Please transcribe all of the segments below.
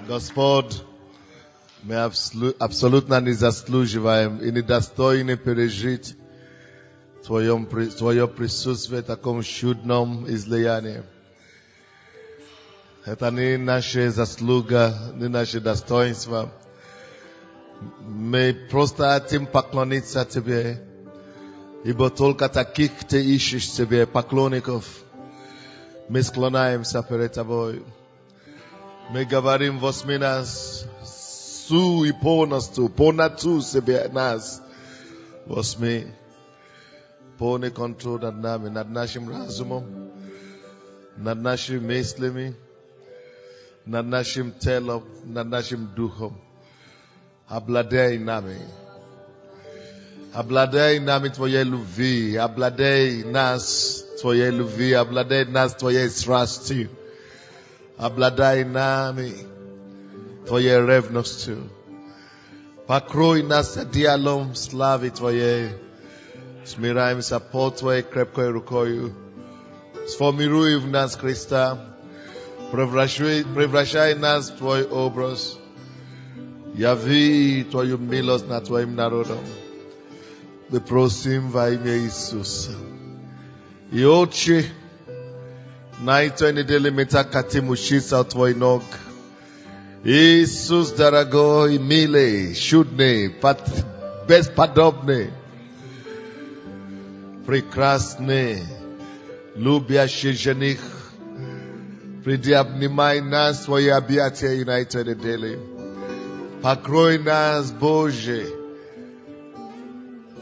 Господь, мы абсолютно не заслуживаем и недостойны пережить Твое присутствие в таком чудном излиянии. Это не наша заслуга, не наше достоинство. Мы просто хотим поклониться Тебе, ибо только таких Ты ищешь себе, поклонников. Мы склоняемся перед Тобой. Мы говорим, возьми нас всю и полностью, полноту себе нас. Возьми полный контроль над нами, над нашим разумом, над нашими мыслями, над нашим телом, над нашим духом. Обладай нами. Обладай нами Твоей любви, обладай нас Твоей любви, обладай нас Твоей страстью. Обладай нами Твоей ревностью. Покрой нас одеялом славы Твоей. Смираемся под Твоей крепкой рукою. Сформируй в нас Христа. Превращай нас в Твой образ. Яви Твою милость над Твоим народом. Мы просим во имя Иисуса. И Отче, на этой неделе мы так хотим учиться от Твоих ног. Иисус, дорогой, милый, чудный, бесподобный, прекрасный, любящий жених, приди обнимай нас в Твои объятия на этой неделе. Покрой нас, Боже,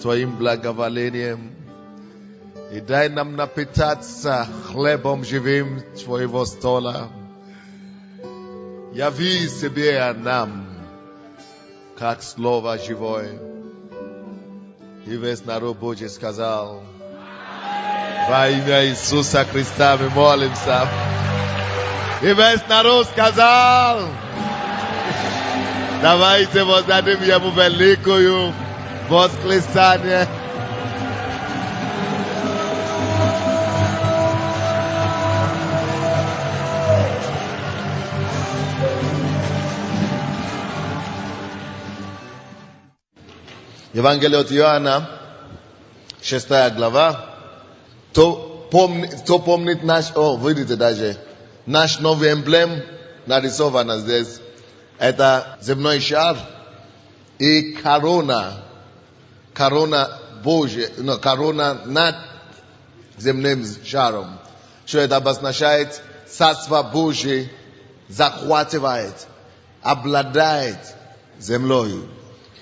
Твоим благоволением. И дай нам напитаться хлебом живым Твоего стола. Яви себе нам, как Слово живое. И весь народ Божий сказал: во имя Иисуса Христа мы молимся. И весь народ сказал: давайте воздадим Ему великую восклицание. Евангелие от Иоанна, 6 глава. Кто помнит наш, видите даже, наш новый эмблем нарисован здесь. Это земной шар и корона Божья, корона над земным шаром. Что это обозначает? Царство Божие захватывает, обладает землей.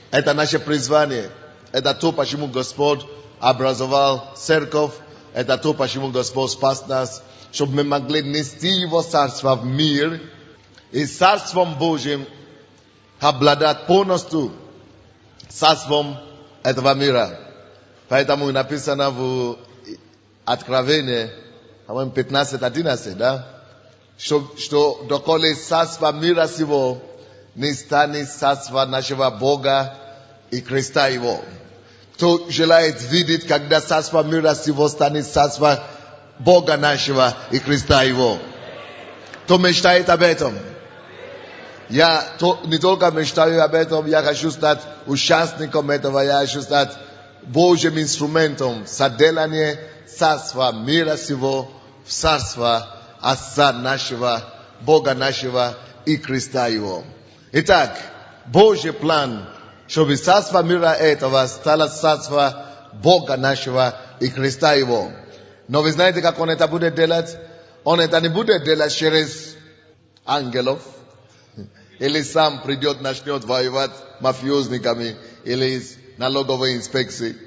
Это наше призвание. Это то, почему Господь образовал церковь. Это то, почему Господь спас нас. Чтобы мы могли нести Его царство в мир. И царством Божьим обладать полностью царством этого мира. Поэтому написано в Откровении, по-моему, 15:11, да? Что доколе царство мира сего не станет царство нашего Бога и Христа Его. Кто желает видеть, когда царство мира сего станет царство Бога нашего и Христа Его? Кто мечтает об этом? Я не только мечтаю об этом, я хочу стать участником этого, я хочу стать Божьим инструментом соделания царства мира сего в царство Отца нашего, Бога нашего и Христа Его. Итак, Божий план, чтобы царство мира этого стало царство Бога нашего и Христа Его. Но вы знаете, как Он это будет делать? Он это не будет делать через ангелов. Или сам придет, начнет воевать мафиозниками, или с налоговой инспекцией.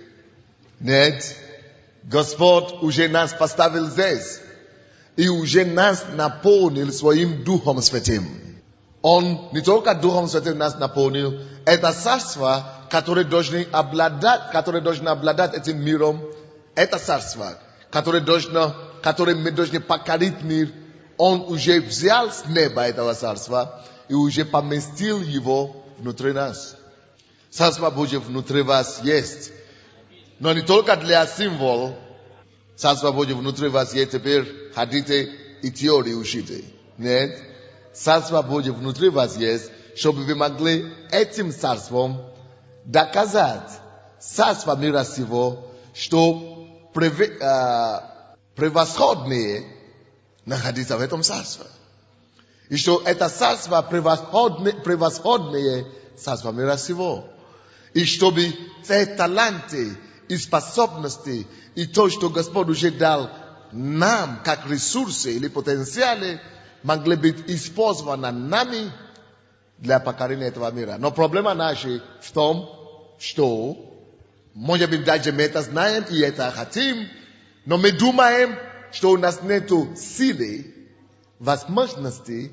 Нет. Господь уже нас поставил здесь. И уже нас наполнил своим Духом Святым. Он не только Духом Святым нас наполнил, это царство, которое должно обладать этим миром, это царство, которое мы должны покорить мир, Он уже взял с неба этого царства и уже поместил его внутри нас. Царство Божье внутри вас есть. Но не только для символа. Царство Божье внутри вас есть, теперь ходите и теорию учите. Нет. Царство Божье внутри вас есть, чтобы вы могли этим царством доказать царство мира сего, что превосходные находиться в этом царстве. И что это царство превосходное царство мира сего. И чтобы те таланты и способности, и то, что Господь уже дал нам, как ресурсы или потенциалы, могли быть использованы нами для покорения этого мира. Но проблема наша в том, что, может быть, даже мы это знаем и это хотим, но мы думаем, что у нас нет силы, возможностей,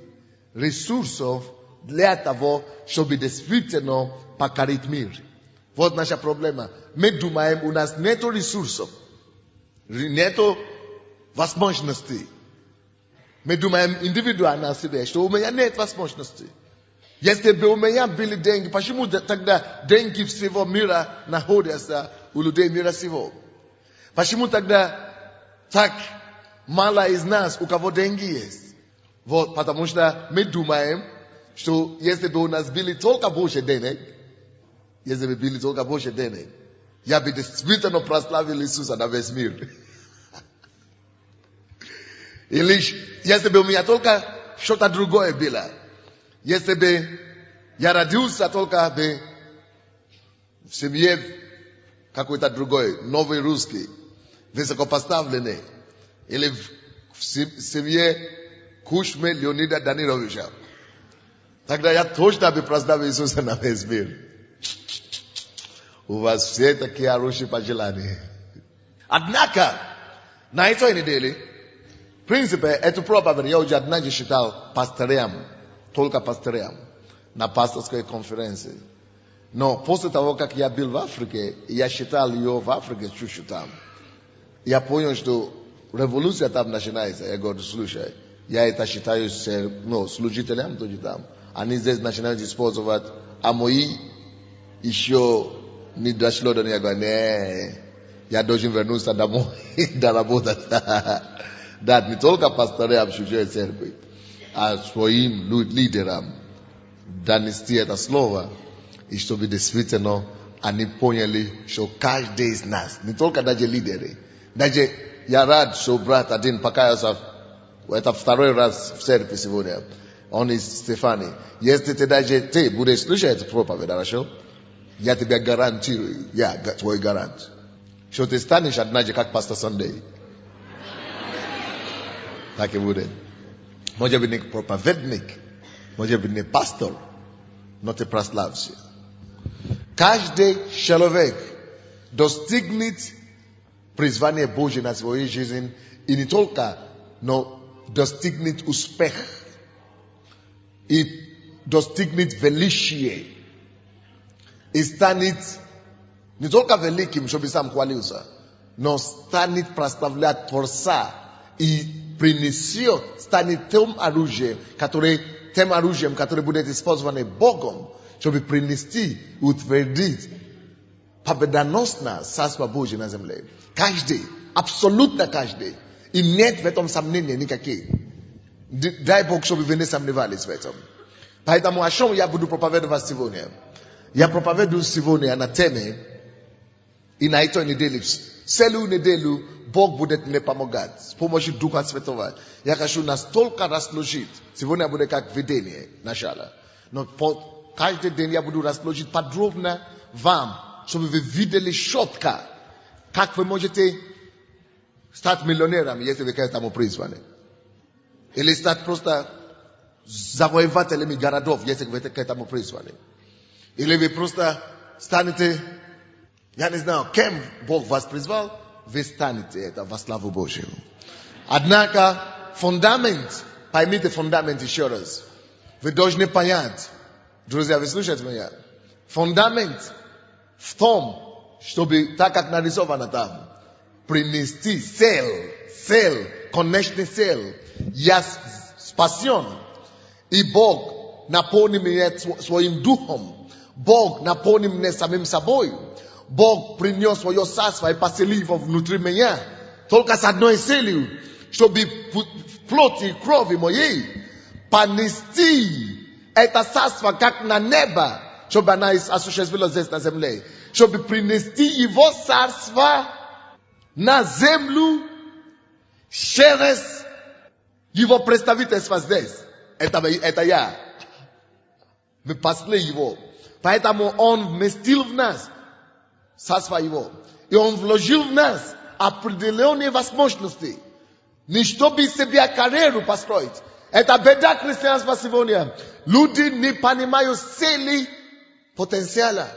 ресурсов для того, чтобы действительно покорить мир. Вот наша проблема. Мы думаем, у нас нет ресурсов, нет возможностей. Мы думаем индивидуально о себе, что у меня нет возможностей. Если бы у меня были деньги, почему тогда деньги всего мира находятся у людей мира сего? Почему тогда так мало из нас, у кого деньги есть? Вот, потому что мы думаем, что если бы у нас были только больше денег, я бы действительно прославил Иисуса на весь мир. Или если бы у меня только что-то другое было, если бы я родился только бы в семье какой-то другой, новый русский, высокопоставленный, или в семье Кушме Леонида Даниловича, тогда я точно бы прославил Иисуса на весь мир. У вас все такие хорошие пожелания. Однако, на этой неделе, в принципе, эту проповедь я уже однажды читал пастырям, только пастырям, на пасторской конференции. Но после того, как я был в Африке, я читал ее в Африке чуть-чуть там, я понял, что революция там начинается. Я говорю, слушай, я это считаю служителям тоже там. Они здесь начинают использовать, а мои еще не дошло до меня. Не, я должен вернуться домой, доработать. Да, не только пасторам чужой церкви, а своим лидерам донести это слово, и чтобы действительно они поняли, что каждый из нас, не только даже лидеры, даже я рад, что брат один покаялся, это второй раз в церкви сегодня, он из Стефани. Если ты будешь слушать эту проповедь, хорошо? Я тебе гарантирую, я твой гарант, что ты станешь однажды как пастор Сандей. Так и будет. Может быть не проповедник, может быть не пастор, но ты прославься. Каждый человек достигнет призвания Божьего на свою жизнь, и не только, но достигнет успех и достигнет величия. И станет не только великим, чтобы сам хвалился, но станет прославлять Творца и принесет, станет тем оружием, которое будет использовано Богом, чтобы принести, утвердить победоносное Царство Божье на земле. Каждый, абсолютно каждый. И нет в этом сомнения никаких. Дай Бог, чтобы вы не сомневались в этом. Поэтому о чем я буду проповедовать сегодня? Я проповедую сегодня на теме, и на этой неделе, целую неделю Бог будет мне помогать с помощью Духа Святого. Я хочу настолько расложить. Сегодня будет как видение начало. Но каждый день я буду расложить подробно вам, чтобы вы видели четко, как вы можете стать миллионером, если вы к этому призваны. Или стать просто завоевателями городов, если вы к этому призваны. Или вы просто станете, я не знаю, кем Бог вас призвал, вы станете это во славу Божию. Однако, фундамент, поймите фундамент еще раз. Вы должны понять, друзья, вы слушаете меня? Фундамент в том, чтобы, так как нарисовано там, принести цель, конечный цель. Я спасен. И Бог наполнил меня своим духом. Бог наполнил меня самим собой. Бог принес свое царство и поселил его внутри меня. Только с одной целью, чтобы в плоти и крови моей Понести это царство как на небо, чтобы оно осуществилось здесь на земле. Чтобы принести его царство на землю через его представительство здесь. Это я. Мы пасли его. Поэтому он вместил в нас царство его. И он вложил в нас определенные возможности. Не чтобы себе карьеру построить. Это беда христианства сегодня. Люди не понимают цели потенциала.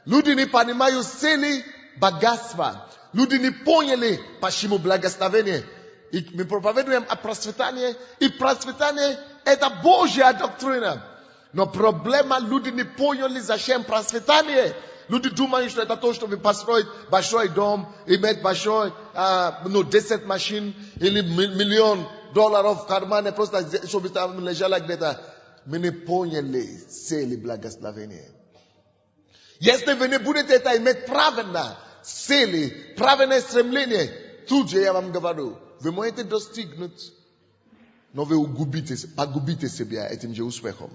Люди не понимают цели богатства. Люди не поняли, почему благословение. И мы проповедуем о процветании. И процветание это Божья доктрина. Но проблема, люди не поняли, зачем процветание. Люди думают, что это то, чтобы построить большой дом, иметь большой, 10 машин или $1 миллион в кармане, просто чтобы там лежало где-то. Мы не поняли цели благословения. Если вы не будете это иметь правильно, цели, правильное стремление, тут же я вам говорю, вы можете достигнуть, но вы погубите себя этим же успехом.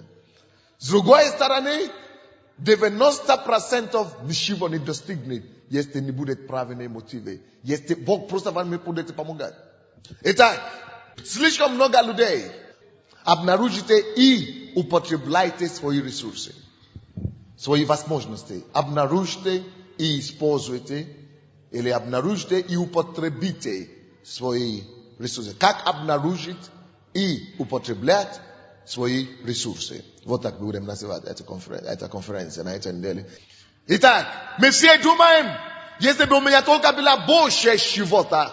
С другой стороны, 90% ничего не достигнет, если не будет правильные мотивы. Если Бог просто вам не будет помогать. Итак, слишком много людей. Обнаружите и употребляйте свои ресурсы, свои возможности. Обнаружите и используйте, или обнаружите и употребите свои ресурсы. Как обнаружить и употреблять свои ресурсы? Вот так будем называть эту конференцию на этой неделе. Итак, мы все думаем, если бы у меня только было больше чего-то,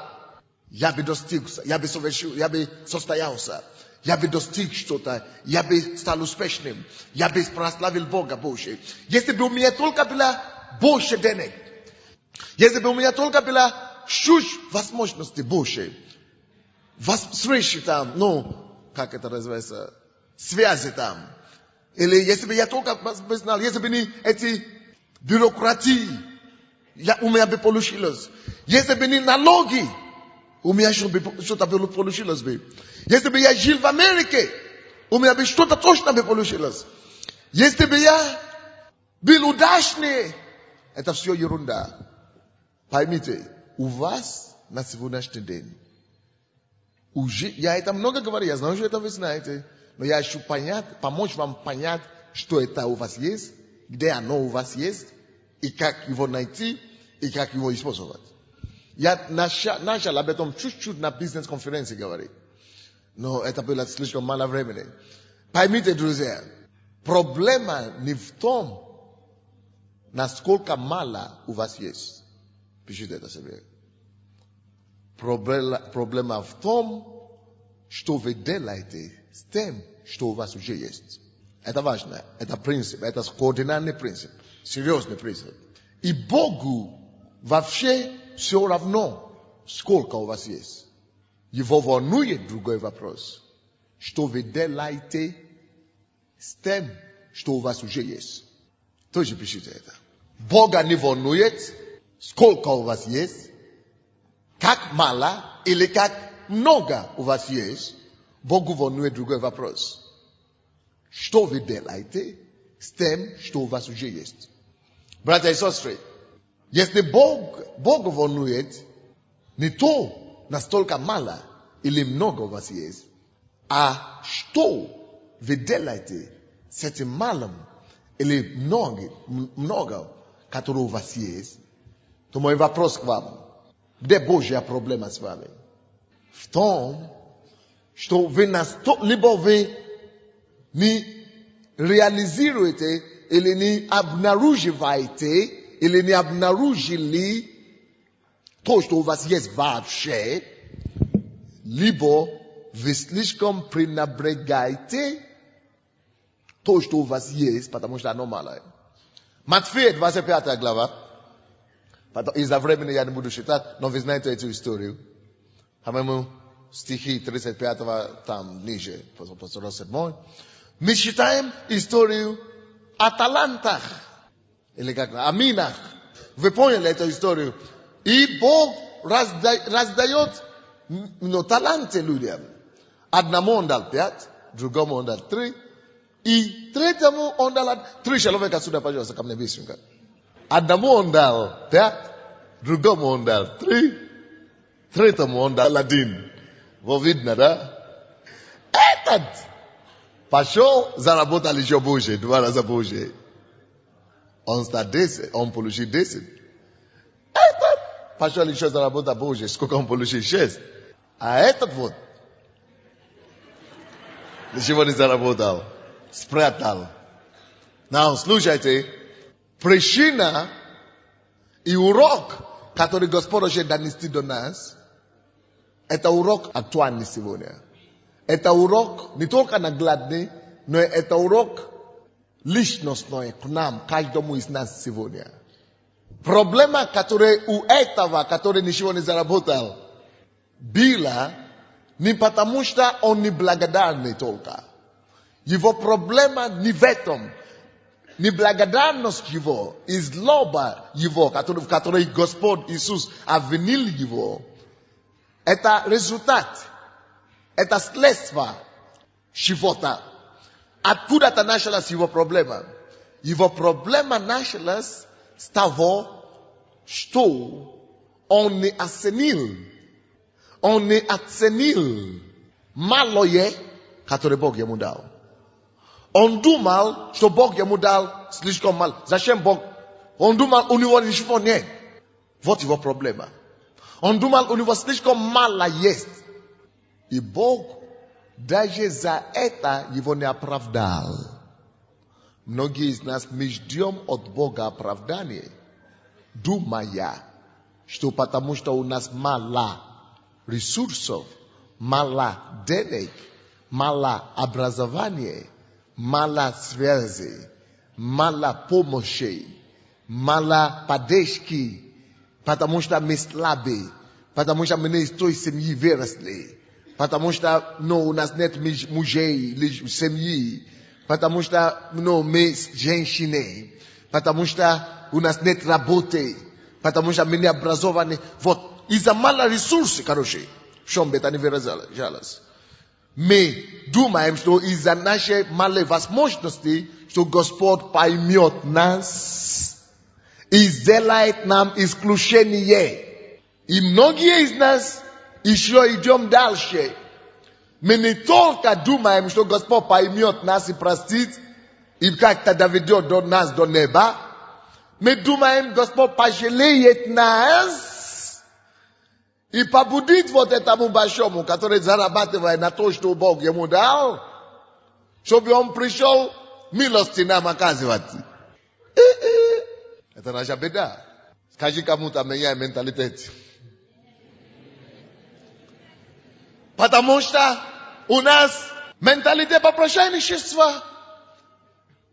я бы достиг, я бы совершил, я бы состоялся, я бы достиг что-то, я бы стал успешным, я бы прославил Бога больше. Если бы у меня только было больше денег, если бы у меня только было чуть возможностей больше, встречи там, как это называется, связи там. Или если бы я только знал, если бы не эти бюрократии, у меня бы получилось. Если бы не налоги, у меня что-то бы получилось бы. Если бы я жил в Америке, у меня бы что-то точно бы получилось. Если бы я был удачный, это все ерунда. Поймите, у вас на сегодняшний день, я это много говорю, я знаю, что это вы знаете. Но я хочу помочь вам понять, что это у вас есть, где оно у вас есть, и как его найти, и как его использовать. Я начал об этом чуть-чуть на бизнес-конференции говорить. Но это было слишком мало времени. Поймите, друзья, проблема не в том, насколько мало у вас есть. Пишите это себе. Проблема в том, что вы делаете с тем, что у вас уже есть. Это важно. Это принцип. Это координатный принцип. Серьезный принцип. И Богу вообще все равно, сколько у вас есть. Его волнует другой вопрос. Что вы делаете с тем, что у вас уже есть. Тоже пишите это. Бога не волнует, сколько у вас есть, как мало или как много у вас есть. Богу волнует другой вопрос. Что вы делаете с тем, что у вас уже есть? Братья и сестры, если Богу волнует не то, настолько мало или много у вас есть, а что вы делаете с этим малым или много, которое у вас есть, то мой вопрос к вам, где Божья проблема с вами? В том, что вы либо вы не реализируете или не обнаруживаете или не обнаружили то, что у вас есть вообще, либо вы слишком пренебрегаете то, что у вас есть, потому что оно малое. Матфея, 25 глава. Из-за времени я не буду читать, но вы знаете эту историю. По-моему, стихи 35 там ниже, по 47. Мы читаем историю о талантах. Или как, о минах. Вы поняли эту историю? И Бог раздает таланты людям. Одному он дал 5, другому он дал 3, и третьему он дал 3 человека сюда, пожалуйста, ко мне быстренько. Одному он дал 5, другому он дал 3, третьему он дал 1. Вот видно, да? Этот пошел, заработал еще больше, 2 раза больше. Он стал 10, он получил 10. Этот пошел еще заработал больше, сколько он получил? 6. А этот вот, ничего не заработал, спрятал. Now, слушайте, причина и урок, который Господь хочет донести до нас, это урок актуальный сегодня. Это урок не только наглядный, но это урок личностной к нам, каждому из нас сегодня. Проблема, которая у этого, который ничего не заработал, была не потому, что он не благодарный только. Его проблема не в этом. Неблагодарность его и злоба его, в которой Господь Иисус обвинил его, это результат, это следствие чего-то. Откуда-то началась его проблема. Его проблема началась с того, что он не оценил малое, которое Бог ему дал. Он думал, что Бог ему дал слишком мало. Зачем Бог? Он думал, у него ничего нет. Вот его проблема. Он думал, у него слишком мало есть. И Бог даже за это его не оправдал. Многие из нас мы ждем от Бога оправдания, думая, что потому что у нас мало ресурсов, мало денег, мало образования, мало связей, мало помощи, мало поддержки, потому что мы слабые, потому что мы не из той семьи выросли, потому что у нас нет мужей, семьи, потому что мы женщины, потому что у нас нет работы, потому что мы не образованы. Вот, из-за мало ресурсов, короче, в чем это не выражалось. Мы думаем, что из-за нашей малой возможности, что Господь поймет нас и сделает нам исключение. И многие из нас еще идем дальше. Мы не только думаем, что Господь поймет нас и простит, и как-то доведет до нас до неба. Мы думаем, Господь пожалеет нас и побудит вот этому большому, который зарабатывает на то, что Бог ему дал, чтобы он пришел милости нам оказывать. Это наша беда. Скажи кому-то, меняй менталитет. Потому что у нас менталитет попрошайничества.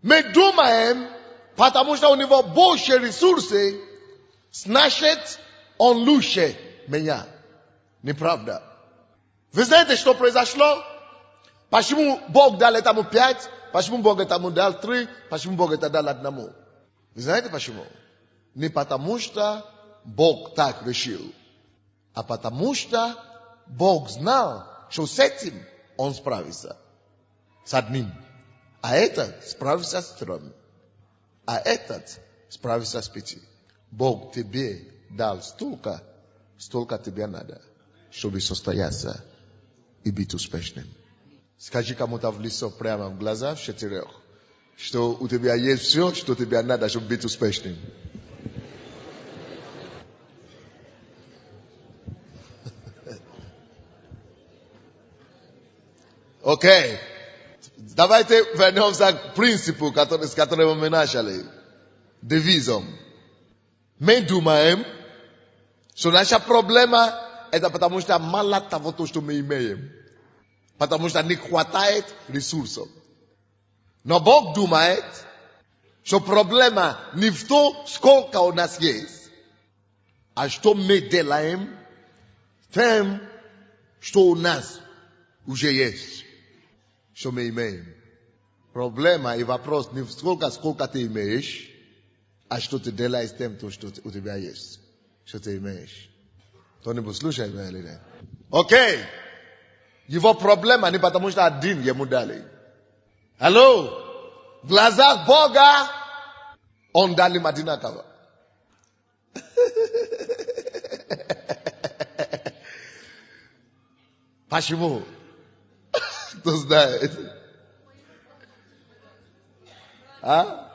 Мы думаем, потому что у него больше ресурсов, значит, он лучше меня. Неправда. Вы знаете, что произошло? Почему Бог дал этому 5? Почему Бог этому дал 3? Почему Бог это дал одному? Вы знаете почему? Не потому что Бог так решил, а потому что Бог знал, что с этим он справится. С одним. А этот справится с 3. А этот справится с 5. Бог тебе дал столько тебе надо, чтобы состояться и быть успешным. Скажи кому-то в лицо прямо в глаза, в 4, что у тебя есть все, что тебе надо, чтобы быть успешным. Окей. Давайте вернемся к принципу, с которого мы начали. Девизом. Мы думаем, что наша проблема это потому что мало того, что мы имеем. Потому что не хватает ресурсов. Но Бог думает, что проблема не в том, сколько у нас есть, а что мы делаем тем, что у нас уже есть. Что мы имеем. Проблема и вопрос не сколько ты имеешь, а что ты делаешь с тем, что у тебя есть. Что ты имеешь. Кто-нибудь слушает меня или нет? Окей. Его проблема не потому, что один ему дали. Алло? В глазах Бога он дал им одинаково. Почему? Кто знает? А?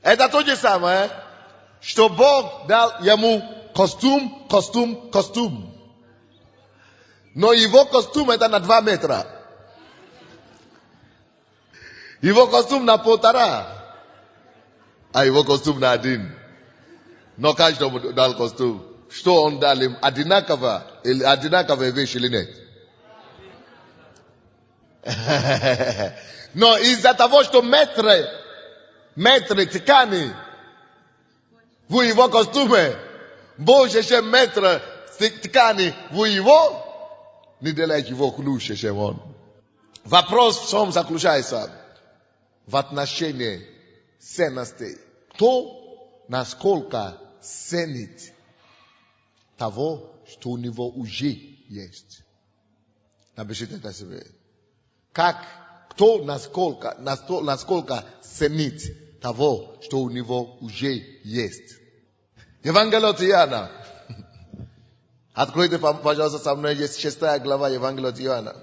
Это то же самое, что Бог дал ему костюм. Но его костюм это на 2 метра. Его костюм на 1,5. А его костюм на 1. Но каждому дал костюм. Что он дал им? Одинаковая вещь или нет? Но из-за того, что метры ткани в его костюме больше, чем метра ткани в его, не делает его лучше, чем он. Вопрос в чем заключается? В отношении ценностей. Кто насколько ценит того, что у него уже есть. Напишите это себе. Кто насколько ценит того, что у него уже есть. Евангелие от Иоанна. Откройте, пожалуйста, со мной, есть 6 глава Евангелия от Иоанна.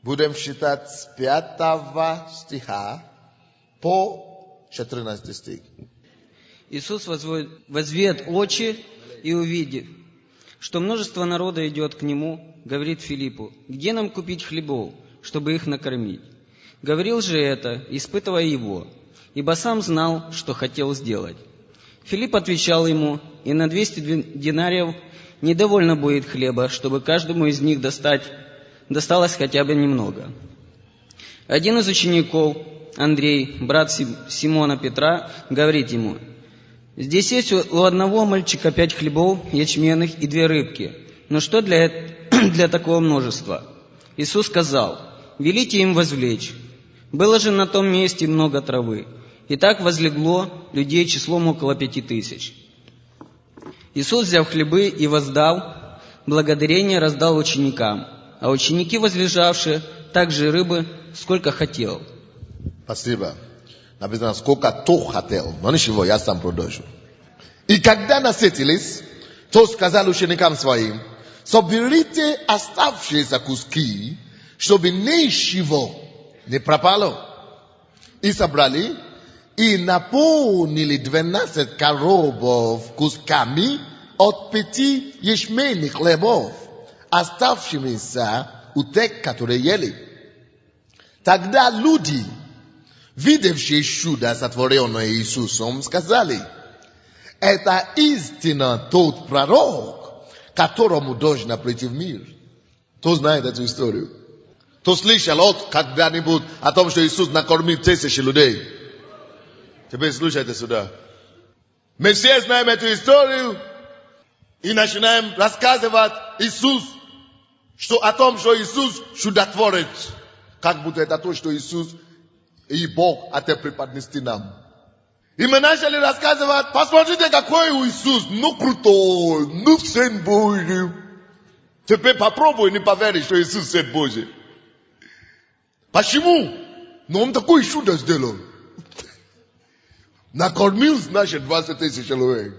Будем читать с 5 стиха по 14 стих. Иисус возвет очи и, увидев, что множество народа идет к Нему, говорит Филиппу: «Где нам купить хлебов, чтобы их накормить?» Говорил же это, испытывая его, ибо сам знал, что хотел сделать. Филипп отвечал ему: «И на 200 динариев недовольно будет хлеба, чтобы каждому из них досталось хотя бы немного». Один из учеников, Андрей, брат Симона Петра, говорит ему: «Здесь есть у одного мальчика 5 хлебов ячменных и 2 рыбки. Но что для такого множества?» Иисус сказал: «Велите им возвлечь». Было же на том месте много травы. И так возлегло людей числом около 5000. Иисус, взяв хлебы и воздав благодарение, раздал ученикам, а ученики, возлежавшие, также рыбы, сколько хотел. Спасибо. Написано, сколько кто хотел. Но ничего, я сам продолжу. И когда насытились, то сказал ученикам своим: соберите оставшиеся куски, чтобы ничего не пропало. И собрали, и наполнили 12 коробов кусками от 5 ячменных хлебов, оставшимися у тех, которые ели. Тогда люди, видевшие чудо, сотворенное Иисусом, сказали: это истинно тот пророк, которому должно прийти в мир. Кто знает эту историю? Кто слышал когда-нибудь о том, что Иисус накормил 1000 людей? Теперь слушайте сюда. Мы все знаем эту историю и начинаем рассказывать о том, что Иисус чудотворец. Как будто это то, что Иисус и Бог хотят преподнести нам. И мы начали рассказывать: посмотрите, какой Иисус, крутой, Сын Божий. Теперь попробуй не поверить, что Иисус Сын Божий. Почему? Но он такое чудо сделал. Накормил, значит, 20 000 человек.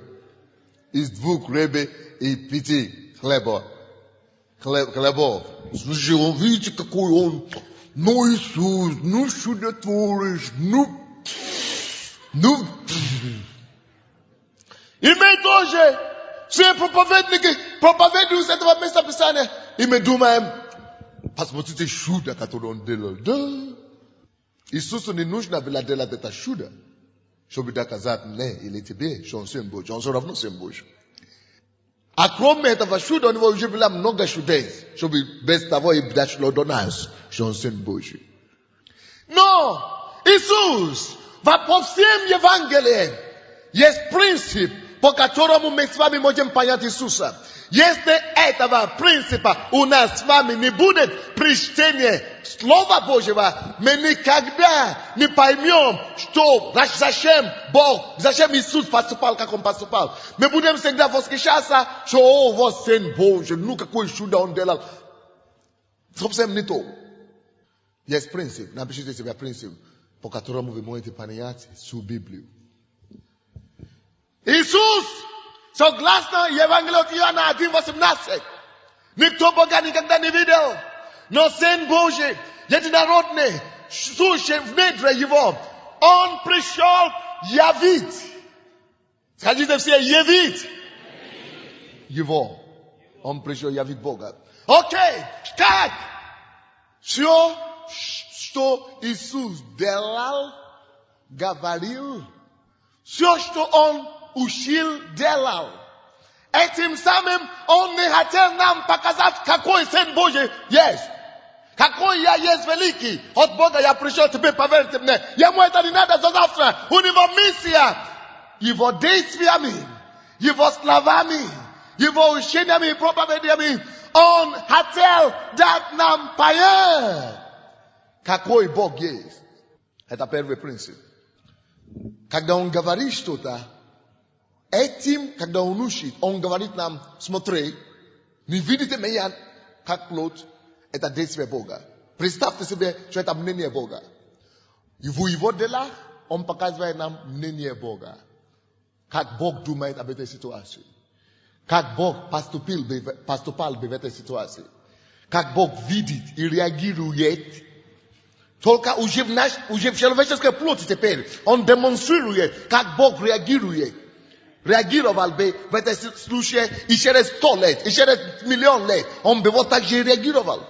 Из 2 рыб и 5 хлебов. Слушай, он, видите, какой он. Иисус, чудотворец, И мы тоже, все проповедники, проповедуют с этого места Писания. И мы думаем: посмотрите чудо, которое он делал. Да. Иисусу не нужно было делать это чудо, чтобы доказать мне или тебе, что он Сын Божий. Он все равно Сын Божий. А кроме этого чуда, у него уже было много чудес, чтобы без того и дошло до нас, что он Сын Божий. Но Иисус, по всем Евангелиям, есть принцип, по которому мы с вами можем понять Иисуса. Если этого принципа у нас с вами не будет при чтении Слова Божьего, мы никогда не поймем, что, зачем Бог, зачем Иисус поступал, как Он поступал. Мы будем всегда восхищаться, что, о, вот Сын Божий, ну какое чудо Он делал. Совсем не то. Есть принцип, напишите себе принцип, по которому вы можете понять всю Библию. Иисус, согласно Евангелию от Иоанна 1:18, никто Бога никогда не видел, но Сын Божий, единородный, сущий в недре Его, Он пришел явить. Скажите все, явить Его. Он пришел явить Бога. Окей, как? Все, что Иисус делал, говорил, все, что Он учил, делал. Этим самым Он не хотел нам показать, какой Сын Божий есть. Какой я есть великий. От Бога я пришел, тебе поверьте мне. Ему это не надо за завтра. У него миссия. Его действиями, Его словами, Его учениями и проповедями Он хотел дать нам понять, какой Бог есть. Это первый принцип. Когда Он говорит что-то, этим, когда Он учит, Он говорит нам, смотри, не видите меня как плоть, это действие Бога. Представьте себе, что это мнение Бога. И в Его делах Он показывает нам мнение Бога. Как Бог думает об этой ситуации. Как Бог поступал бы в этой ситуации. Как Бог видит и реагирует. Только уже в человеческой плоти теперь Он демонстрирует, как Бог реагирует. Реагировал бы в этом случае и через 100 лет, и через 1 миллион лет. Он бы вот так же реагировал.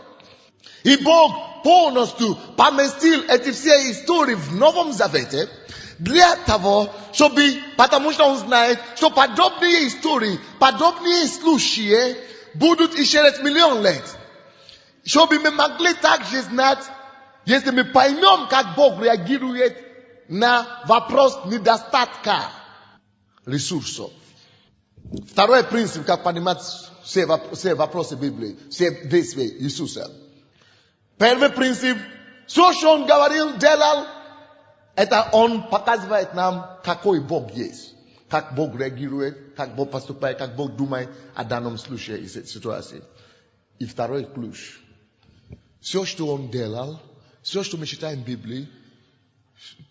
И Бог полностью поместил эти все истории в Новом Завете для того, чтобы, потому что Он знает, что подобные истории, подобные случаи будут и через 1 миллион лет. Чтобы мы могли также знать, если мы поймем, как Бог реагирует на вопрос недостатка ресурсов. Второй принцип, как понимать все вопросы Библии, все действия Иисуса. Первый принцип, все, что Он говорил, делал, это Он показывает нам, какой Бог есть. Как Бог реагирует, как Бог поступает, как Бог думает о данном случае и ситуации. И второй ключ. Все, что Он делал, все, что мы читаем в Библии,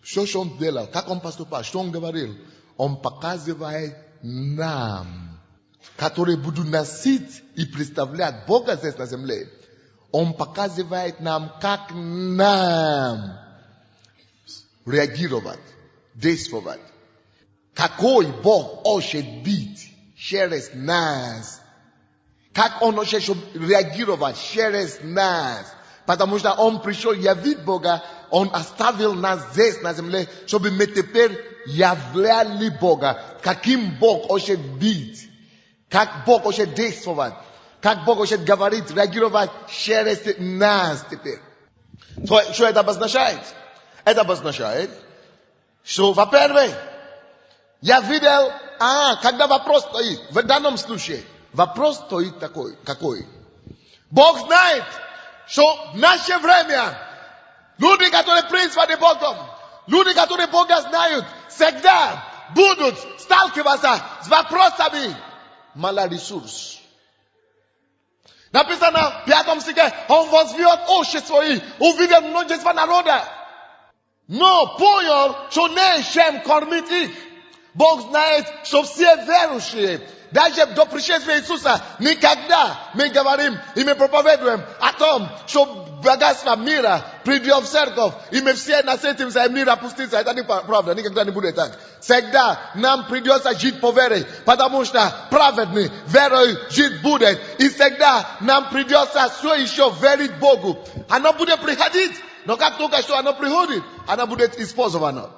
все, что Он делал, как Он поступал, что Он говорил, Он показывает нам, которые будут носить и представлять Бога здесь на земле. Он показывает нам, как нам реагировать, действовать. Какой Бог хочет быть через нас. Как Он хочет реагировать через нас. Потому что Он пришел явить Бога, Он оставил нас здесь на земле, чтобы мы теперь являли Бога. Каким Бог хочет быть. Как Бог хочет действовать. Как Бог хочет говорить, реагировать через нас теперь. Что это обозначает? Это обозначает, что, во-первых, я видел, когда вопрос стоит, в данном случае, вопрос стоит такой, какой? Бог знает, что в наше время люди, которые призваны Богом, люди, которые Бога знают, всегда будут сталкиваться с вопросами малоресурс. Написано в 5 стихе, Он возвел очи свои, увидел множество народа, но понял, что нечем кормить их. Бог знает, что все верующие, даже до пришествия Иисуса, никогда мы говорим и мы проповедуем о том, что богатство мира придет в церковь, и мы все насытимся, и мир опустится. Это не правда, никогда не будет так. Всегда нам придется жить по вере, потому что праведный верой жить будет. И всегда нам придется все еще верить Богу. Оно будет приходить, но как только что оно приходит, оно будет использовано.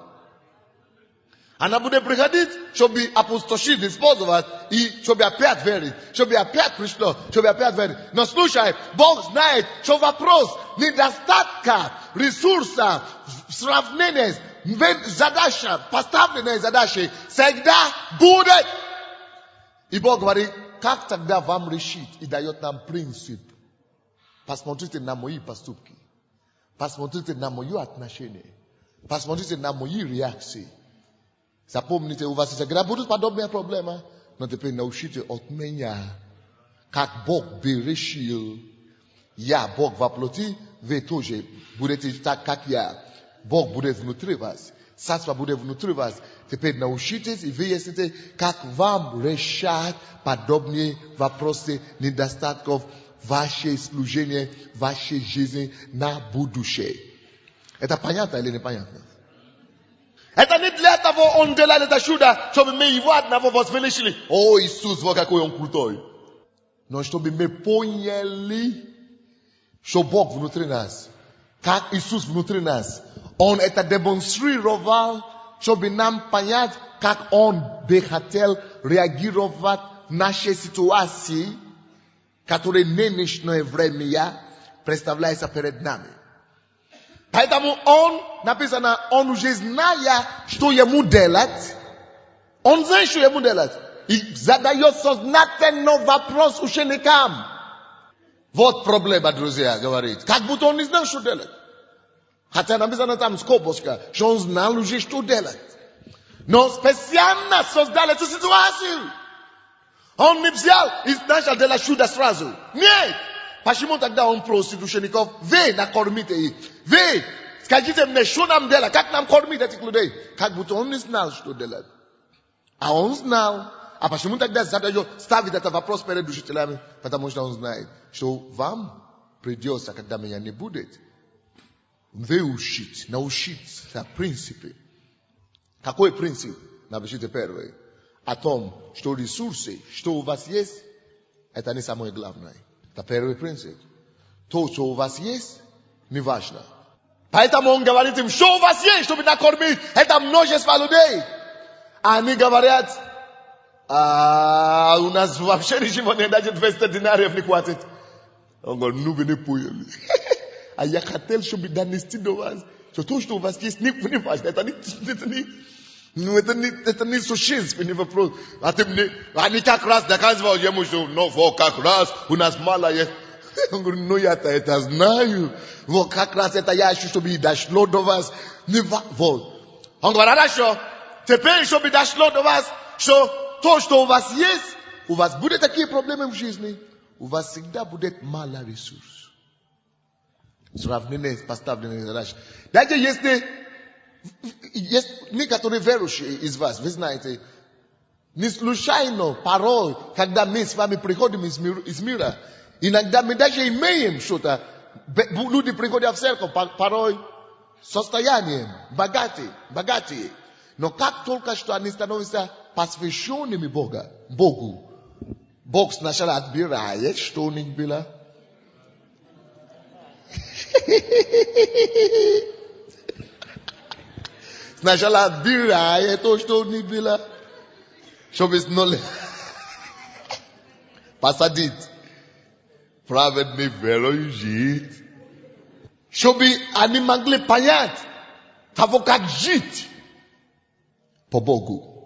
Она будет приходить, чтобы опустошить, использовать, и чтобы опять верить, чтобы опять пришло, чтобы опять верить. Но слушай, Бог знает, что вопрос недостатка ресурса в сравнении с задачей, поставленной задачей, всегда будет И Бог говорит, как тогда вам решить? И дает нам принцип. Посмотрите на мои поступки. Посмотрите на мое отношение. Посмотрите на мои реакции. Запомните, у вас всегда будут подобные проблемы, но теперь научите от меня, как Бог бы решил. Я, Бог во плоти, вы тоже будете так, как я. Бог будет внутри вас. Царство будет внутри вас. Теперь научитесь и выясните, как вам решать подобные вопросы недостатков вашей служения, вашей жизни на будущее. Это понятно или непонятно? Это не для того, он делает это чудо, чтобы мы его одного возвеличили. О, Иисус, вот какой он крутой. Но чтобы мы поняли, что Бог внутри нас. Как Иисус внутри нас. Он это демонстрировал, чтобы нам понять, как Он бы хотел реагировать в нашей ситуации, которые в нынешнее время представляются перед нами. Поэтому Он, написано, Он уже зная, что ему делать. Он знает, что ему делать. И задает сознательно вопрос ученикам. Вот проблема, друзья, говорит. Как будто он не знал, что делать. Хотя написано там скобочка, что он знал уже, что делать. Но специально создал эту ситуацию. Он не взял и начал делать чудо сразу. Нет. Почему тогда он просит учеников, вы накормите их. Вы, скажите мне, что нам делать, как нам кормить этих людей. Как будто он не знал, что делать. А он знал. А почему тогда ставит этот вопрос перед учителями? Потому что он знает, что вам придется, когда меня не будет, выучить, научиться принципы. Какой принцип? Напишите первый. О том, что ресурсы, что у вас есть, это не самое главное. Это первый принцип. То, что у вас есть, не важно. Поэтому он говорит им, что у вас есть, чтобы накормить это множество людей. А они говорят, у нас вообще ничего нет, даже 200 динариев не хватит. Он говорит, ну вы не поняли. А я хотел, чтобы донести до вас, что то, что у вас есть, не важно. Это не существенный вопрос. Они как раз доказывают ему, что вот как раз у нас мало есть. Он говорит, ну я-то это знаю. Вот как раз это я ищу, чтобы дошло до вас. Вот. Он говорит, хорошо. Теперь, чтобы дошло до вас, что то, что у вас есть, у вас будут такие проблемы в жизни, у вас всегда будет мало ресурсов. Сравнение с поставленной задачей. Даже если есть некоторые верующие из вас, вы знаете, не случайно порой, когда мы с вами приходим из мира, иногда мы даже имеем что-то, люди приходят в церковь порой состоянием, богатые. Но как только что они становятся посвященными Богу, Бог сначала отбирает, что у них было. Сначала отбирает то, что у них было, чтобы посадить праведный верой жить, чтобы они могли понять того, как жить по Богу.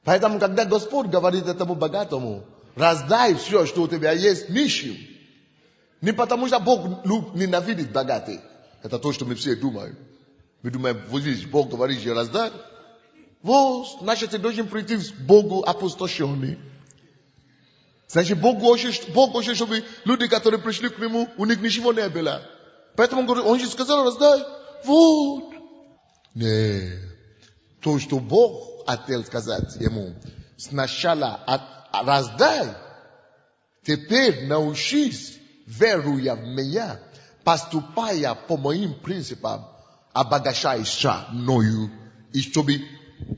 Поэтому, когда Господь говорит этому богатому, раздай все, что у тебя есть, нищим, не потому что Бог ненавидит богатых. Это то, что мы все думаем. Мы думаем, вот здесь Бог говорит, я раздай. Вот, значит, ты должен прийти к Богу опустошенный. Значит, Бог хочет, чтобы люди, которые пришли к Нему, у них ничего не было. Поэтому Он же сказал, раздай. Вот. Нет. То, что Бог хотел сказать ему, сначала раздай, теперь научись, веруя в меня, поступая по моим принципам, обогащайся мною. И чтобы,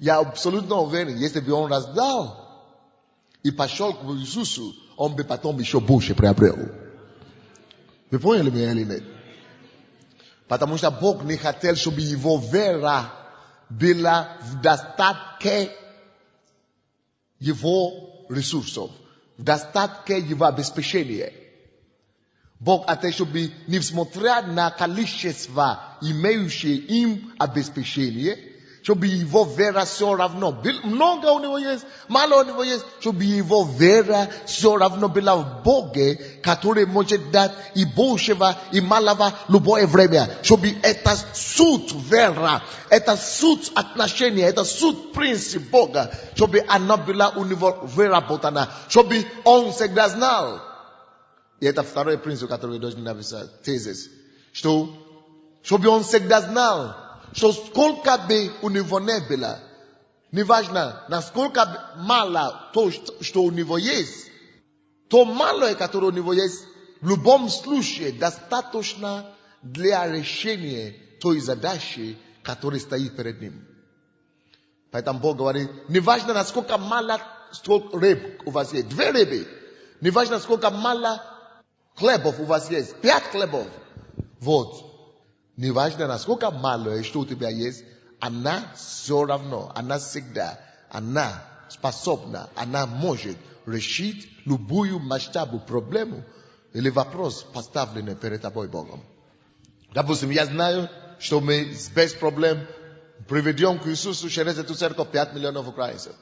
я абсолютно уверен, если бы он раздал и пошел к Иисусу, он бы потом еще больше приобрел. Вы поняли меня или нет? Потому что Бог не хотел, чтобы его вера была в достатке его ресурсов, в достатке его обеспечения. Бог хотел, чтобы, несмотря на количество имеющее им обеспечение, чтобы его вера все равно. Много у него есть, мало у него есть, чтобы его вера все равно была в Боге, который может дать и большего, и малого любое время. Чтобы это суть вера, это суть отношения, это суть принцип Бога, чтобы она была у него выработана, чтобы он всегда знал. И это второй принцип, который вы должны написать, тезис, что чтобы он всегда знал, что сколько бы у него не было, неважно, насколько мало то, что у него есть, то малое, которое у него есть, в любом случае достаточно для решения той задачи, которая стоит перед ним. Поэтому Бог говорит, неважно, насколько мало рыб у вас есть, 2 рыбы, неважно, сколько мало хлебов у вас есть, 5 хлебов, вот. Неважно, насколько мало, что у тебя есть, она все равно, она всегда, она способна, она может решить любую масштабу проблему или вопрос, поставленный перед тобой Богом. Допустим, я знаю, что мы без проблем приведем к Иисусу через эту церковь 5 миллионов украинцев.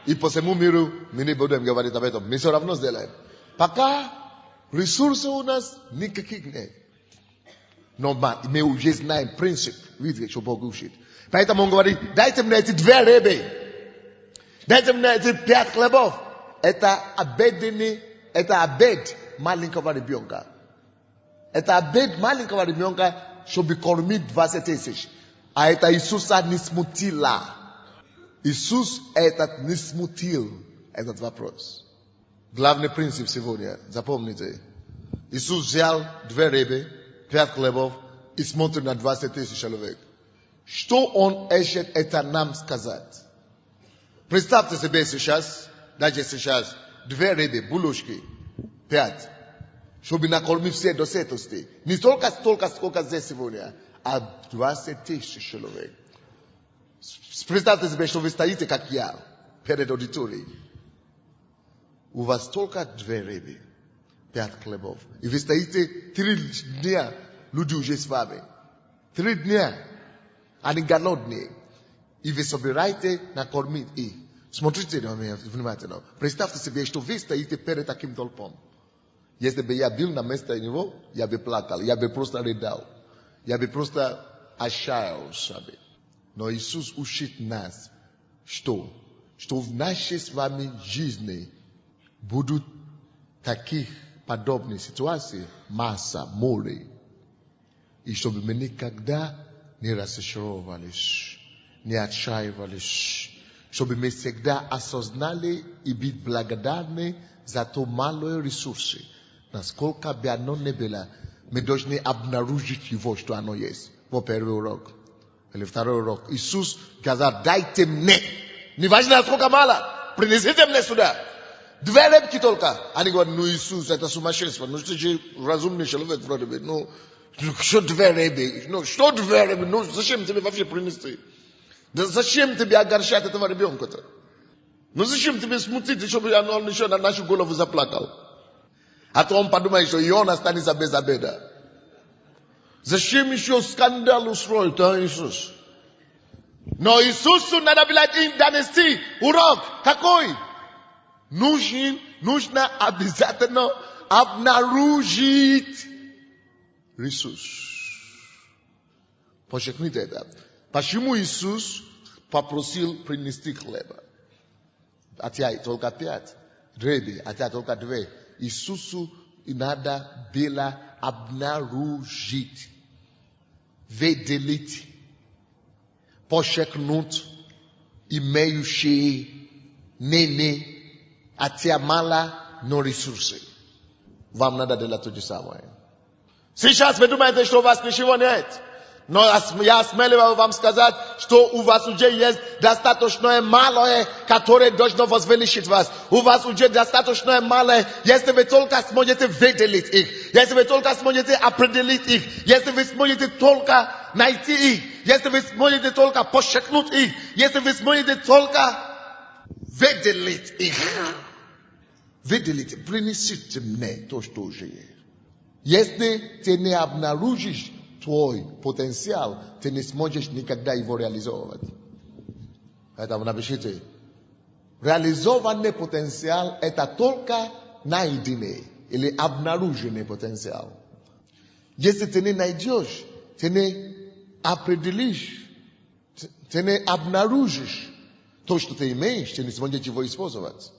И по всему миру мы не будем говорить об этом, мы все равно сделаем. Пока ресурсов у нас никаких нет. Но мы уже знаем принцип, видите, что Бог учит. Поэтому он говорит, дайте мне эти 2 рыбы, дайте мне эти 5 хлебов. Это обед маленького ребенка. Это обед маленького ребенка, чтобы кормить 20 тысяч. А это Иисуса не смутило. Иисус этот не смутил этот вопрос. Главный принцип сегодня, запомните. Иисус взял 2 рыбы, 5 хлебов и смотрит на 20 тысяч человек. Что он ищет это нам сказать? Представьте себе сейчас, даже сейчас, 2 рыбы, булочки, 5, чтобы накормить все до сытости. Не столько, сколько здесь сегодня, а 20 тысяч человек. Представьте себе, что вы стоите, как я, перед аудиторией. У вас только 2 рыбы, 5 хлебов. И вы стоите 3 дня, люди уже с вами. 3 дня, они голодные. И вы собираете накормить их. Смотрите на меня внимательно. Представьте себе, что вы стоите перед таким толпом. Если бы я был на месте его, я бы плакал, я бы просто рыдал. Я бы просто отчаялся. Но Иисус учит нас, что в нашей с вами жизни будут таких подобных ситуаций масса, море. И чтобы мы никогда не разочаровались, не отчаивались, чтобы мы всегда осознали и быть благодарны за то малое ресурсы. Насколько бы оно не было, мы должны обнаружить его, что оно есть. Вот первый урок. Или второй урок. Иисус сказал, дайте мне. Не важно, насколько мало. Принесите мне сюда. 2 рыбки только. Они говорят, ну Иисус, это сумасшествие. Ну ты же разумный человек вроде бы. Ну, что 2 рыбы? Ну, что 2 рыбы? Ну, зачем тебе вообще принести? Да зачем тебе огорчать этого ребенка-то? Ну, зачем тебе смутить, чтобы он еще на нашу голову заплакал? А то он подумает, что и он останется без обеда. Зачем еще скандал устроить, а, Иисус? Но Иисусу надо было донести урок. Какой? Нужно обязательно обнаружить ресурс. Подчеркните это. Почему Иисус попросил принести хлеба? А тебя только 5 рыбы, а тебя только 2. Иисусу надо было обнаружить, выделить, подчеркнуть имеющие ныне а тебя мало, но ресурсы. Вам надо делать то же самое. Сейчас вы думаете, что у вас ничего нет. Но я осмеливаю вам сказать, что у вас уже есть достаточно малое, которое должно возвеличить вас. У вас уже достаточно малое, если вы только сможете выделить их. Если вы только сможете определить их. Если вы сможете только найти их. Если вы сможете только подчеркнуть их. Если вы сможете только выделить их. Выделите, принесите мне то, что уже есть. Если ты не обнаружишь твой потенциал, ты не сможешь никогда его реализовывать. Поэтому напишите, реализованный потенциал – это только найденный или обнаруженный потенциал. Если ты не найдешь, ты не определишь, ты не обнаружишь то, что ты имеешь, ты не сможешь его использовать.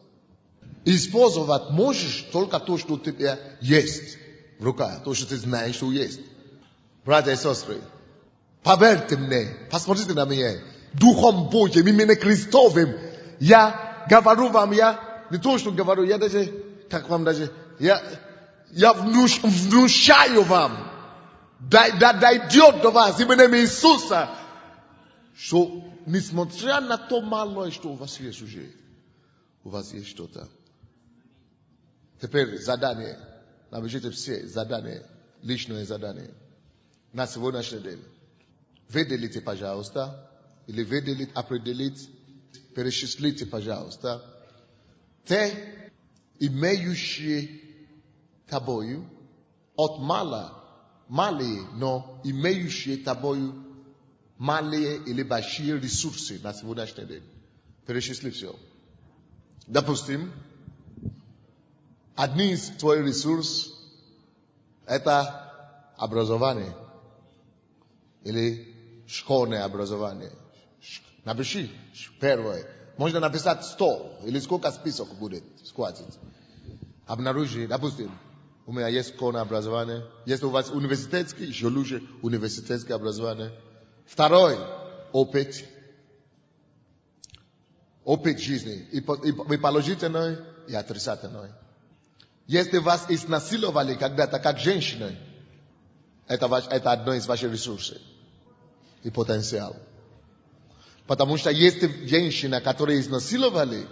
Использовать можешь только то, что у тебя есть в руках, то, что ты знаешь, что есть. Братья и сестры, поверьте мне, посмотрите на меня, Духом Божьим, именно Христовым, я говорю вам, я не то, что говорю, я даже, как вам даже, я внушаю вам, дойдет до вас именем Иисуса, что несмотря на то малое, что у вас есть уже, у вас есть что-то. Теперь задание. Напишите все задание, личное задание. На сегодняшний день. Выделите, пожалуйста, или выделить, определить, перечислите, пожалуйста, те, имеющие тобою, от малые, но имеющие тобою малые или большие ресурсы на сегодняшний день. Перечисли все. Допустим, один из твоих ресурсов – это образование или школьное образование. Напиши первое. Можно написать 100 или сколько список будет схватить. Обнаружи, допустим, у меня есть школьное образование. Если у вас университетское, еще лучше университетское образование. Второй – опыт. Опыт жизни. И положительный, и отрицательный. Если вас изнасиловали когда-то как женщина, это одно из ваших ресурсов и потенциал. Потому что если женщина, которую изнасиловали,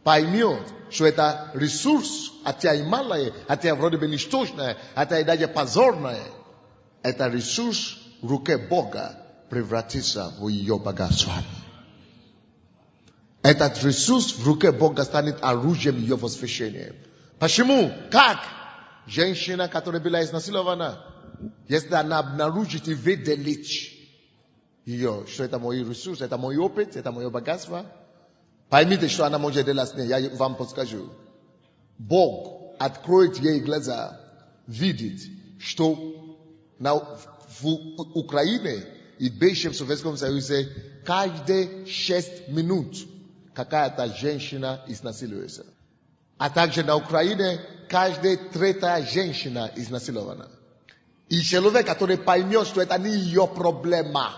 поймет, что это ресурс, хотя и малое, хотя вроде бы ничтожное, хотя и даже позорное, это ресурс в руке Бога превратится в ее богатство. Этот ресурс в руке Бога станет оружием ее возвышения. Почему? Как? Женщина, которая была изнасилована, если она обнаружит и выделит ее, что это мой ресурс, это мой опыт, это мое богатство, поймите, что она может делать с ней, я вам подскажу. Бог откроет ей глаза, видит, что в Украине и в бывшем Советском Союзе каждые 6 минут какая-то женщина изнасилуется. А также на Украине каждая третья женщина изнасилована. И человек, который поймет, что это не ее проблема,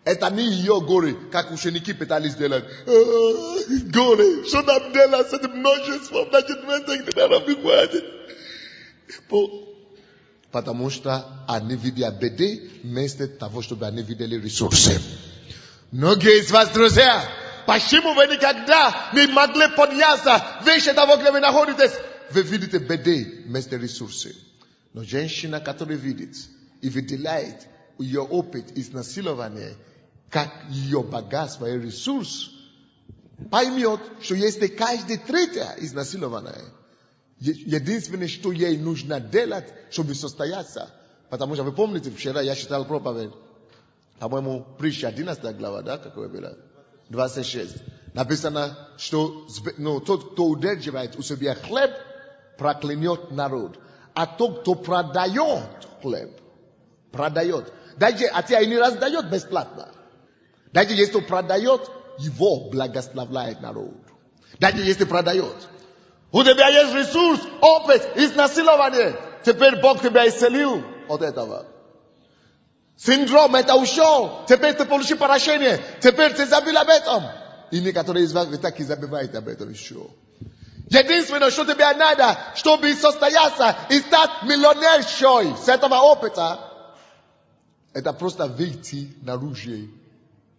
это не ее горе, как ученики пытались делать. Горе, что нам делать с этим множеством, значит, мы хватит. Потому что они видят беды, вместо того, чтобы они видели ресурсы. Многие из вас, друзья, почему вы никогда не могли подняться выше того, где вы находитесь? Вы видите беды вместо ресурсов. Но женщина, которая видит и выделяет ее опыт изнасилования, как ее богатство и ресурс, поймет, что если каждый третий изнасилованная, единственное, что ей нужно делать, чтобы состояться. Потому что вы помните, вчера я читал проповедь, по-моему, притча 11 глава, да, какое было? 26. Написано, что тот, кто удерживает у себя хлеб, проклянет народ. А тот, кто продает хлеб, продает. Даже, хотя и не раздает бесплатно. Даже если продает, его благословляет народ. Даже если продает. У тебя есть ресурс, опыт, изнасилование. Теперь Бог тебя исцелил от этого. Синдром это ушел. Теперь ты получил прощение. Теперь ты забыл об этом. И некоторые из вас так и забывают об этом еще. Единственное, что тебе надо, чтобы состояться и стать миллионершей с этого опыта, это просто выйти наружу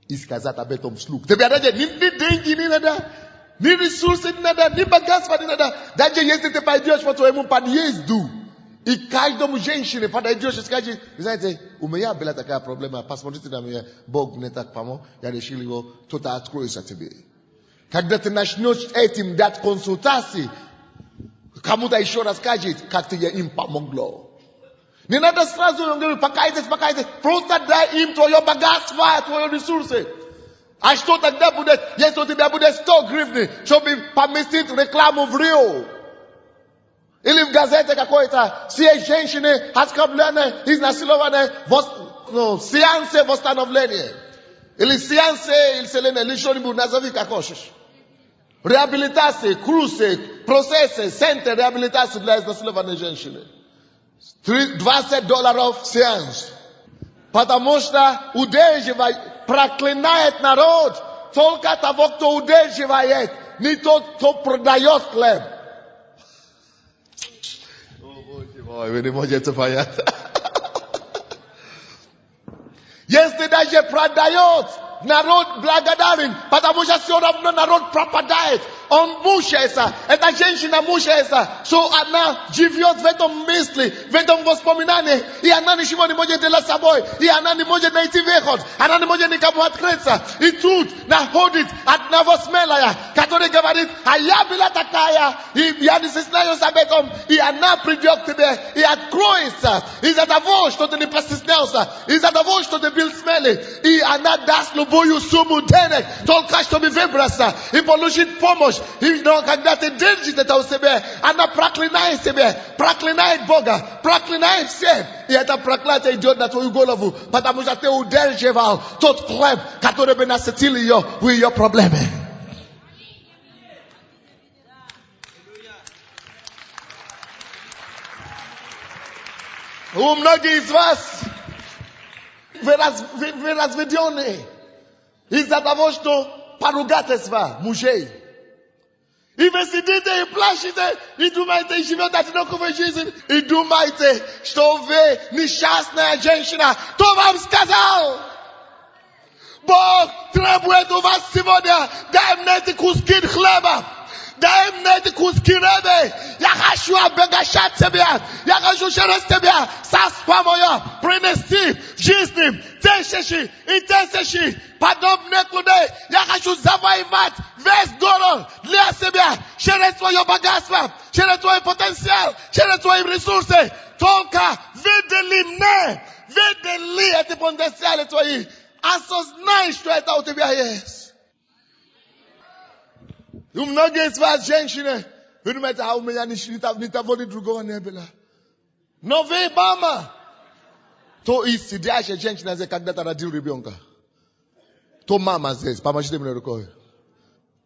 и сказать об этом вслух. Тебе даже ни деньги не надо, ни ресурсы не надо, ни богатства не надо. Даже если ты пойдешь по твоему подъезду, и каждому женщине подойдешь и скажешь, знаете, у меня была такая проблема, посмотрите на меня, Бог мне так помог, я решил его, кто-то откроется тебе. Когда ты начнешь этим дать консультации, кому-то еще расскажет, как тебе им помогло. Не надо сразу, он говорит, покайтесь. Просто дай им твое богатство, твое ресурсы. А что тогда будет, если у тебя будет 100 гривен, чтобы поместить рекламу в Рио? Или в газете какой-то, все женщины оскорбленные, изнасилованные, сеансы восстановления. Или сеансы исцеления, или что-нибудь, назови как хочешь. Реабилитации, курсы, процессы, центры реабилитации для изнасилованной женщины. $20 сеанс. Потому что удерживает, проклинает народ только того, кто удерживает, не тот, кто продает хлеб. О, Боже мой, вы не можете понять. Если даже продает, народ благодарен, потому что все равно народ пропадает. Он мучается, эта женщина мучается, что она живет в этом мысли, в этом воспоминании, и она ничего не может делать с собой, и она не может найти выход, она не может никому открыться. И тут находит одного смелая, который говорит, а я была такая, и я не стесняюсь об этом, и она придет к тебе и откроется из-за того, что ты не постеснялся, из-за того, что ты был смелый, и она даст любую сумму денег, только чтобы выбраться и получить помощь. И когда ты держишь это у себя, она проклинает себя, проклинает Бога, проклинает всех. И это проклятие идет на твою голову, потому что ты удерживал тот хлеб, который бы насытил ее в ее проблеме. У многих из вас вы разведены из-за того, что поругательства мужей. И вы сидите и плачете, и думаете, живете одинаковую жизнь, и думаете, что вы несчастная женщина. Кто вам сказал? Бог требует у вас сегодня, дай мне эти куски хлеба. Дай мне эти куски рыбы. Я хочу обогащать тебя. Я хочу через тебя царство мое принести в жизни тысячи и тысячи подобных людей. Я хочу завоевать весь город для себя через твое богатство, через твой потенциал, через твои ресурсы. Только видели эти потенциалы твои. Осознай, что это у тебя есть. И у многих из вас, женщины, вы думаете, а у меня ни того, ни другого не было. Но вы, мама, то и сидящая женщина здесь когда-то родил ребенка. То мама здесь, поможите мне рукой.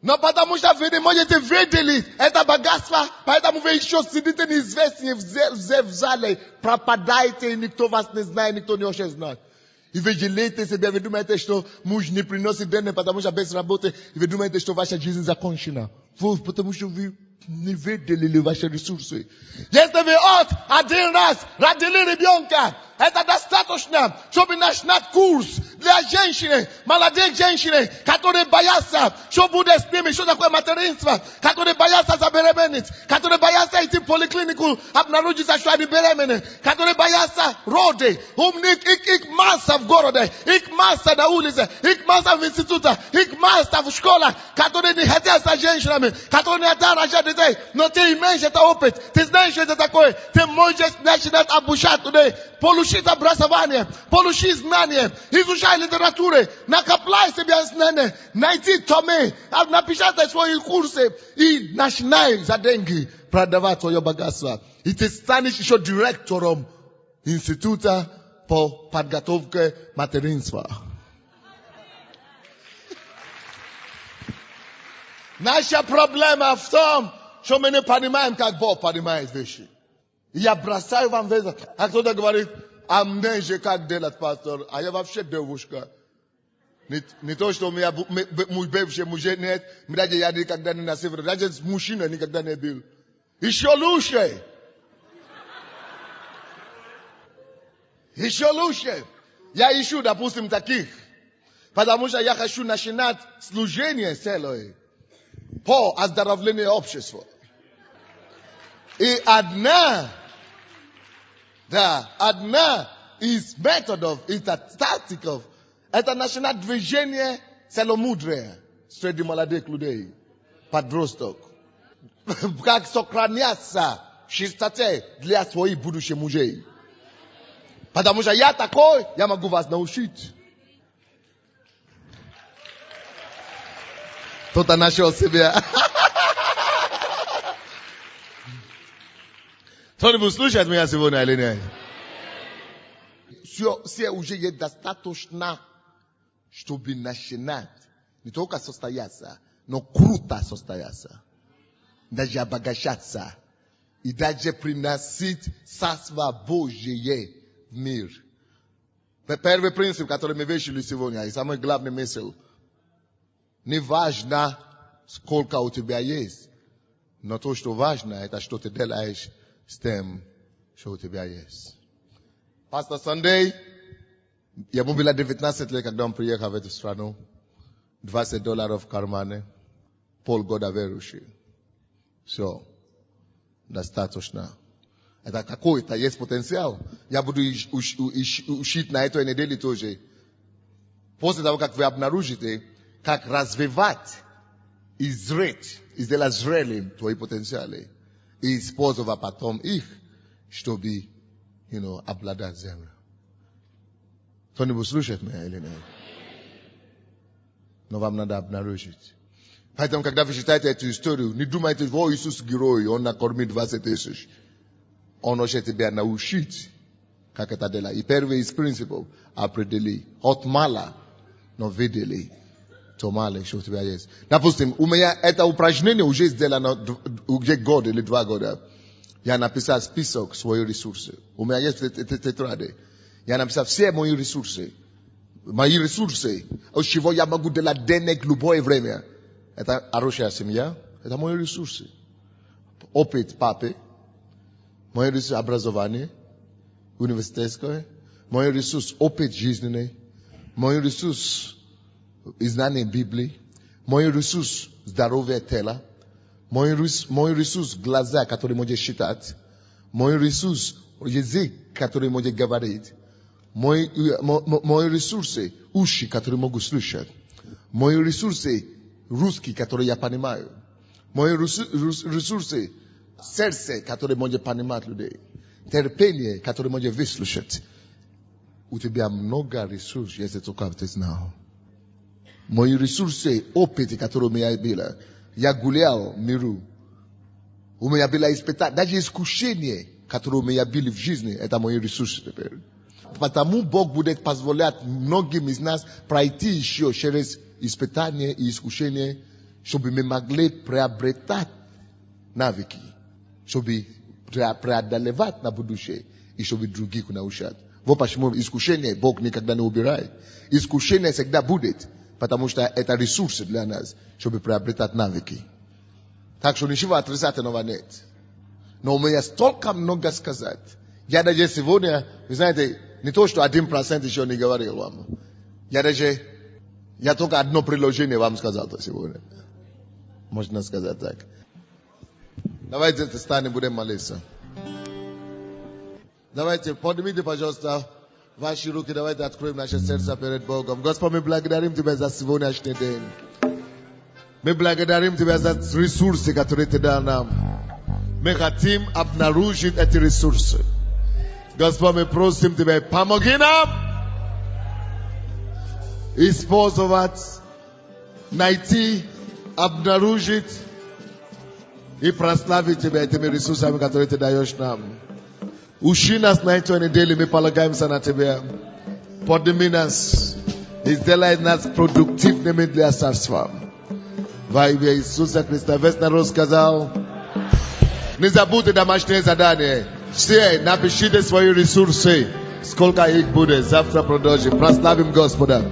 Но потому что вы не можете выделить это богатство, поэтому вы еще сидите неизвестные в зале, пропадаете, и никто вас не знает, никто не хочет знать. И вы жалеете себя, вы думаете, что муж не приносит денег, потому что без работы, и вы думаете, что ваша жизнь закончена. Потому что вы не выделили ваши ресурсы. Если вы один раз родили ребенка, это достаточно, чтобы начинать курс для женщины, молодых женщин, которые боятся, что будет с ними, что такое материнство, которые боятся забеременеть, которые боятся идти в поликлинику, обнаружиться, что они беременны, которые боятся роды. Их масса в городе, их масса на улице, их масса в институтах, их масса в школах, которые не хотят стать женщинами, которые не хотят рожать детей, но ты имеешь этот опыт, ты знаешь, что это такое, ты можешь начинать обучать людей, получить образование, получить знания, изучай литературу, накопляй себе знания, найти томы, напечатай свои курсы и начинай за деньги продавать свое богатство. И ты станешь еще директором института по подготовке материнства. Наша проблема в том, что мы не понимаем, как Бог понимает вещи. Я бросаю вам вызов. А кто-то говорит, а мне же как делать, пастор? А я вообще девушка. Не то, что у меня мой бывший муж нет, даже я никогда не носил, даже мужчина никогда не был. Еще лучше. Еще лучше. Я ищу, допустим, таких. Потому что я хочу начинать служение целое по оздоровлению общества. И одна из методов, из тактиков, это начинать движение целомудрия среди молодых людей, подросток. Как сохраняться в чистоте для своих будущих мужей. Потому что я такой, я могу вас научить. Кто-то нашел себя. Кто-нибудь слушает меня сегодня или нет? Все уже есть достаточно, чтобы начинать. Не только состояться, но круто состояться. Даже обогащаться. И даже приносить Царство Божие в мир. Первый принцип, который мы выучили сегодня, и самый главный мысль. Не важно, сколько у тебя есть. Но то, что важно, это что ты делаешь с тем, что у тебя есть. Пастор Сандей, ему было 19 лет, когда он приехал в эту страну. $20 в кармане. Полгода верующий. Все. Достаточно. Это какой-то есть потенциал. Я буду учить на этой неделе тоже. После того, как вы обнаружите, как развивать и зреть, и сделать зрелым твои потенциалы. И использовать потом их, чтобы, обладать землей. Кто-нибудь слушает меня или нет? Но вам надо обнаружить. Поэтому, когда вы читаете эту историю, не думайте, что Иисус герой, он накормит 20 тысяч. Он хочет тебя научить, как это делать. И первый из принципов определи. От мало, но видели. То мало, что у тебя есть. Допустим, у меня это упражнение уже сделано уже год или 2 года. Я написал список своих ресурсов. У меня есть тетрады. Я написал все мои ресурсы. Мои ресурсы, от чего я могу делать денег в любое время. Это хорошая семья. Это мои ресурсы. Опыт папы. Мои ресурсы образование. Университетское. Мой ресурс опыт жизненный. Мой ресурс знание Библии. Мой ресурс здоровье тела. Мой ресурс глаза, которые можно считать. Мой ресурс язык, который можно говорить. Мои ресурсы уши, которые могу слышать. Мои ресурсы русский, который я понимаю. Мои ресурсы сердце, которое может понимать людей. Терпение, которое может выслушать. У тебя много ресурсов, если только ты знал. Мои ресурсы, опыт, который у меня было. Я гулял в миру. У меня было испытание, даже искушение, которое у меня было в жизни, это мои ресурсы теперь. Потому Бог будет позволять многим из нас пройти еще через испытания и искушения, чтобы мы могли приобретать навыки, чтобы преодолевать на будущее и чтобы других научать. Вот почему искушение Бог никогда не убирает. Искушение всегда будет, потому что это ресурсы для нас, чтобы приобретать навыки. Так что ничего отрицательного нет. Но у меня столько много сказать. Я даже сегодня, вы знаете, не то, что 1% еще не говорил вам. Я только одно предложение вам сказал сегодня. Можно сказать так. Давайте встанем, будем молиться. Давайте, поднимите, пожалуйста, ваши руки, давайте откроем наше сердце перед Богом. Господь, мы благодарим Тебя за сегодняшний день. Мы благодарим Тебя за ресурсы, которые Ты дал нам. Мы хотим обнаружить эти ресурсы. Господь, мы просим Тебя, помоги нам использовать, найти, обнаружить и прославить Тебя этими ресурсами, которые Ты даешь нам. Учи нас на этой неделе, мы полагаемся на Тебя. Подними нас и сделай нас продуктивными для Царства. Во имя Иисуса Христа. Весь народ сказал, не забудьте домашнее задание. Все напишите свои ресурсы. Сколько их будет. Завтра продолжим. Прославим Господа.